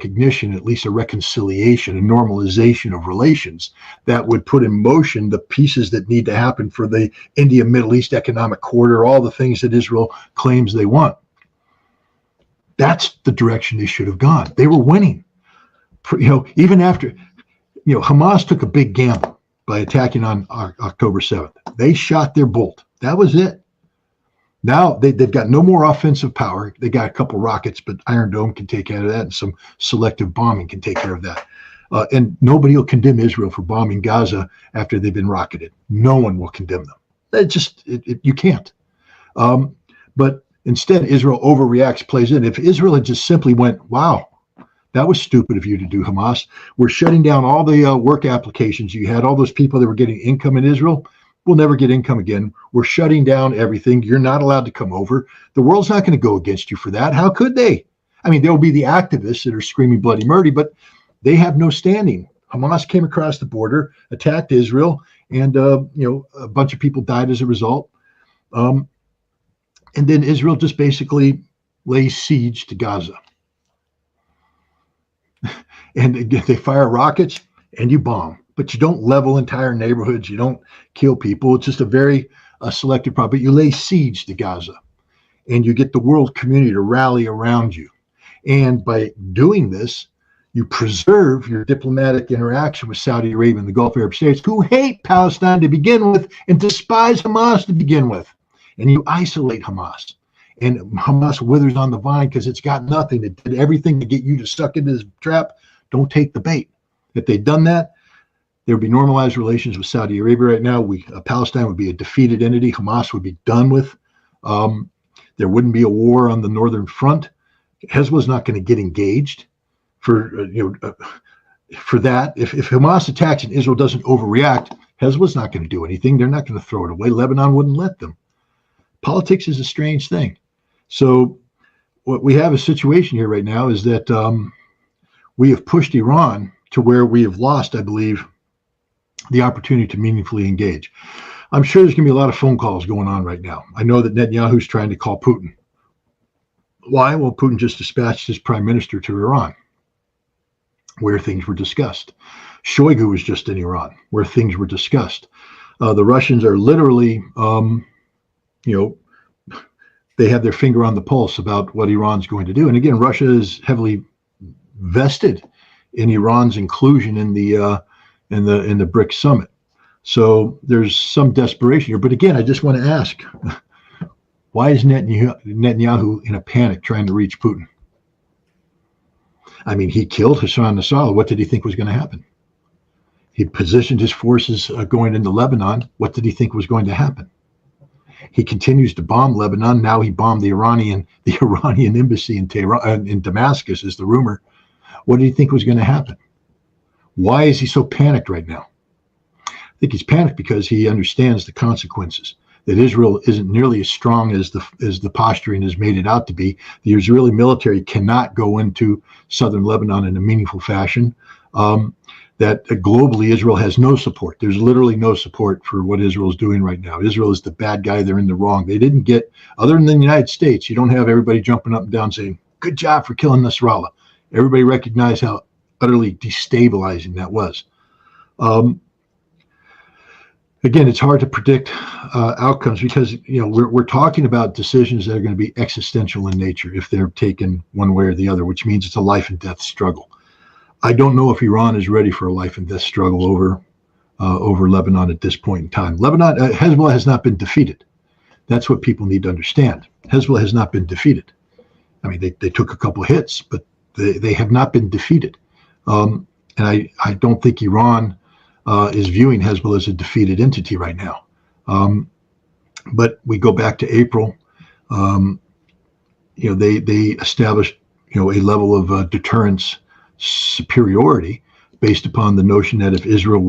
recognition, at least a reconciliation, a normalization of relations that would put in motion the pieces that need to happen for the India-Middle East economic corridor, all the things that Israel claims they want. That's the direction they should have gone. They were winning. Even after, Hamas took a big gamble by attacking on October 7th. They shot their bolt. That was it. Now they've got no more offensive power. They got a couple rockets, but Iron Dome can take care of that, and some selective bombing can take care of that. And nobody will condemn Israel for bombing Gaza after they've been rocketed. No one will condemn them. You can't. But instead, Israel overreacts, plays in. If Israel had just simply went, wow, that was stupid of you to do, Hamas. We're shutting down all the work applications you had, all those people that were getting income in Israel. We'll never get income again. We're shutting down everything. You're not allowed to come over. The world's not going to go against you for that. How could they? I mean, there'll be the activists that are screaming bloody murder, but they have no standing. Hamas came across the border, attacked Israel, and a bunch of people died as a result. And then Israel just basically lays siege to Gaza. And again, they fire rockets and you bomb. But you don't level entire neighborhoods. You don't kill people. It's just a very selective problem. But you lay siege to Gaza, and you get the world community to rally around you. And by doing this, you preserve your diplomatic interaction with Saudi Arabia and the Gulf Arab states, who hate Palestine to begin with and despise Hamas to begin with. And you isolate Hamas. And Hamas withers on the vine because it's got nothing. It did everything to get you to suck into this trap. Don't take the bait. If they'd done that, there would be normalized relations with Saudi Arabia right now. Palestine would be a defeated entity. Hamas would be done with. There wouldn't be a war on the northern front. Hezbollah's not going to get engaged for that. If Hamas attacks and Israel doesn't overreact, Hezbollah's not going to do anything. They're not going to throw it away. Lebanon wouldn't let them. Politics is a strange thing. So what we have a situation here right now is that we have pushed Iran to where we have lost, I believe, the opportunity to meaningfully engage. I'm sure there's going to be a lot of phone calls going on right now. I know that Netanyahu's trying to call Putin. Why? Well, Putin just dispatched his prime minister to Iran, where things were discussed. Shoigu was just in Iran, where things were discussed. The Russians are literally, they have their finger on the pulse about what Iran's going to do. And again, Russia is heavily vested in Iran's inclusion in the BRICS summit. So there's some desperation here. But again, I just want to ask, why is Netanyahu in a panic trying to reach Putin? I mean, he killed Hassan Nasrallah. What did he think was going to happen? He positioned his forces going into Lebanon. What did he think was going to happen? He continues to bomb Lebanon. Now he bombed the Iranian embassy in Tehran, in Damascus, is the rumor. What did he think was going to happen? Why is he so panicked right now? I think he's panicked because he understands the consequences, that Israel isn't nearly as strong as the posturing has made it out to be. The Israeli military cannot go into southern Lebanon in a meaningful fashion. That globally, Israel has no support. There's literally no support for what Israel is doing right now. Israel is the bad guy. They're in the wrong. They didn't get, other than the United States, you don't have everybody jumping up and down saying, good job for killing Nasrallah. Everybody recognized how utterly destabilizing that was. Again, it's hard to predict outcomes because we're talking about decisions that are going to be existential in nature if they're taken one way or the other, which means it's a life and death struggle. I don't know if Iran is ready for a life and death struggle over Lebanon at this point in time. Hezbollah has not been defeated. That's what people need to understand. Hezbollah has not been defeated. I mean, they took a couple of hits, but they have not been defeated. And I don't think Iran is viewing Hezbollah as a defeated entity right now. But we go back to April. They established a level of deterrence superiority based upon the notion that if Israel were